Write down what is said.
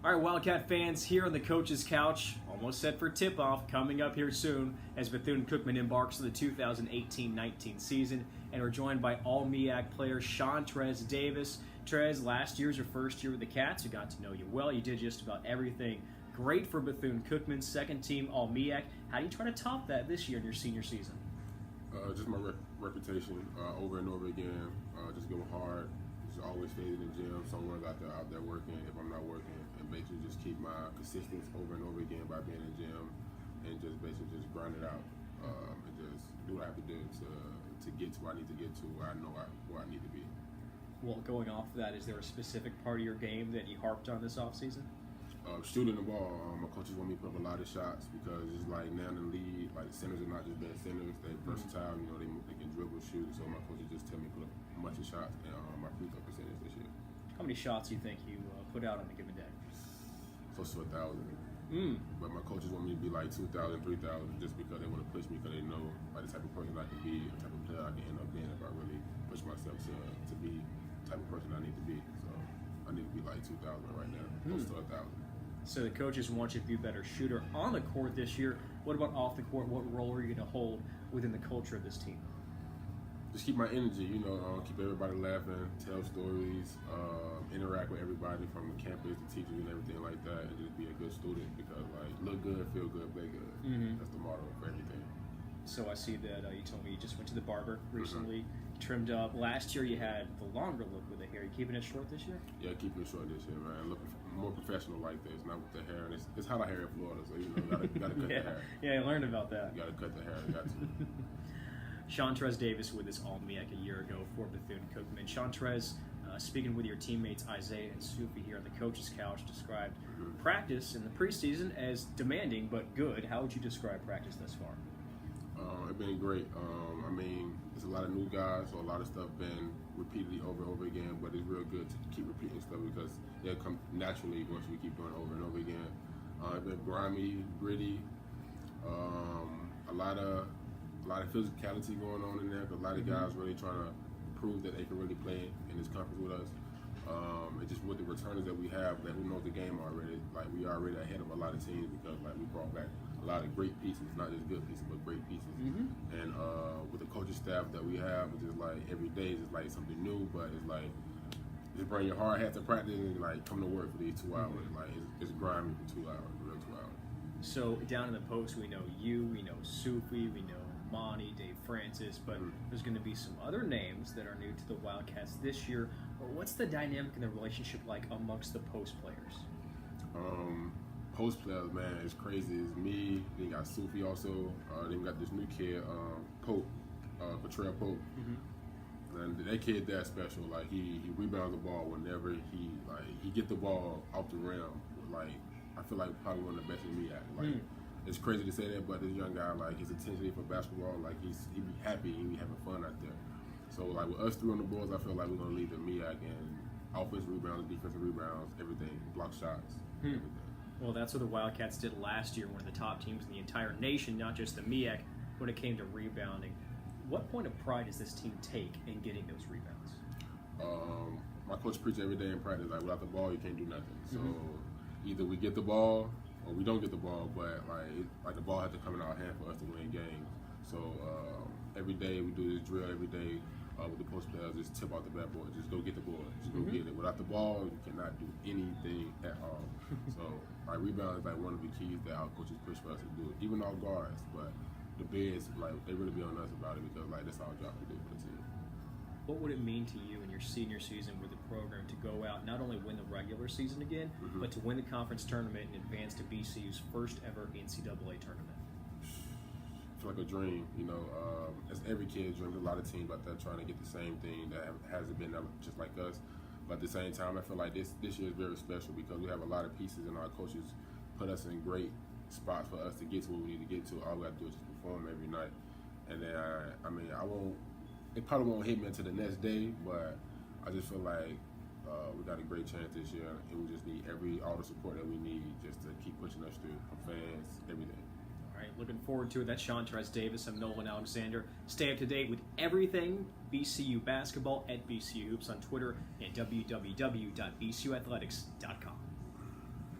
All right, Wildcat fans, here on the Coach's Couch, almost set for tip-off, coming up here soon as Bethune-Cookman embarks on the 2018-19 season, and we're joined by All-MEAC player Shawntrez Davis. Trez, last year's your first year with the Cats. We got to know you well. You did just about everything great for Bethune-Cookman, second team All-MEAC. How do you try to top that this year in your senior season? Just my reputation over and over again. Just go hard. Just always stay in the gym. Someone's out there working if I'm not working, and basically just keep my consistency over and over again by being in the gym, and just basically just grind it out and just do what I have to do to get to where I need to get to, where I know where I need to be. Well, going off of that, is there a specific part of your game that you harped on this offseason? Shooting the ball. My coaches want me to put up a lot of shots because it's like now in the league, like centers are not just being centers, they're versatile, you know, they can dribble, shoot. So my coaches just tell me to put up a bunch of shots and my free throw percentage this year. How many shots do you think you put out on a given day? Close to 1,000. But my coaches want me to be like 2,000, 3,000 just because they want to push me, because they know like the type of person I can be, the type of player I can end up being if I really push myself to be the type of person I need to be. So I need to be like 2,000 right now, close to 1,000. So the coaches want you to be a better shooter on the court this year. What about off the court? What role are you going to hold within the culture of this team? Just keep my energy, you know, keep everybody laughing, tell stories, interact with everybody from the campus, the teachers and everything like that, and just be a good student because, like, look good, feel good, play good. That's the motto for everything. So I see that you told me you just went to the barber recently, trimmed up. Last year you had the longer look with the hair. You keeping it short this year? Yeah, keeping it short this year, man. Looking more professional like this, not with the hair. And it's hot out here in Florida, so you know, you gotta cut the hair. Yeah, I learned about that. You gotta cut the hair. You got to. Shawntrez Davis with us All-MEAC a year ago for Bethune-Cookman. Shawntrez, speaking with your teammates Isaiah and Sufi here on the Coach's Couch, described practice in the preseason as demanding but good. How would you describe practice thus far? It's been great. I mean, there's a lot of new guys, so a lot of stuff been repeatedly over and over again, but it's real good to keep repeating stuff because it'll come naturally once we keep doing it over and over again. It's been grimy, gritty, a lot of physicality going on in there, because a lot of guys really trying to prove that they can really play in this conference with us. And just with the returners that we have, that who knows the game already, like we are already ahead of a lot of teams because like we brought back a lot of great pieces, not just good pieces, but great pieces. And with the coaching staff that we have, it's just like every day is like something new, but it's like just bring your hard hat to practice and like come to work for these 2 hours. Like it's grimy for 2 hours, real 2 hours. So down in the post, we know you, we know Sufi, we know Monty, Dave Francis, but there's going to be some other names that are new to the Wildcats this year. What's the dynamic and the relationship like amongst the post players? Post players, man, it's crazy. It's me. Then you got Sufi also. Then you got this new kid, Pope, Patrell Pope. And that kid that special. Like he rebounds the ball whenever he get the ball off the rim. Like I feel like probably one of the best in me at. Like it's crazy to say that, but this young guy, like his intensity for basketball, like he be happy, he be having fun out there. So like with us three on the boards, I feel like we're gonna lead the MEAC in offensive rebounds, defensive rebounds, everything, block shots. Everything. Well, that's what the Wildcats did last year, one of the top teams in the entire nation, not just the MEAC, when it came to rebounding. What point of pride does this team take in getting those rebounds? My coach preaches every day in practice, like without the ball, you can't do nothing. So either we get the ball or we don't get the ball, but like the ball has to come in our hand for us to win games. So every day we do this drill, every day with the post players, just tip out the backboard, just go get the ball, just go get it. Without the ball, you cannot do anything at all. So rebound is like one of the keys that our coaches push for us to do, even our guards. But the bigs, like they really be on us about it because like that's our job to do for the team. What would it mean to you in your senior season with the program to go out, not only win the regular season again, but to win the conference tournament and advance to BCU's first ever NCAA tournament? It's like a dream, you know. As every kid's dream, there's a lot of teams out there trying to get the same thing that hasn't been just like us. But at the same time, I feel like this year is very special because we have a lot of pieces and our coaches put us in great spots for us to get to where we need to get to. All we have to do is just perform every night. And then, it probably won't hit me until the next day, but I just feel like we got a great chance this year, and we just need all the support that we need just to keep pushing us through, from fans, everything. All right, looking forward to it. That's Shawntrez Davis. I'm Nolan Alexander. Stay up to date with everything BCU basketball at BCU Hoops on Twitter and www.bcuathletics.com.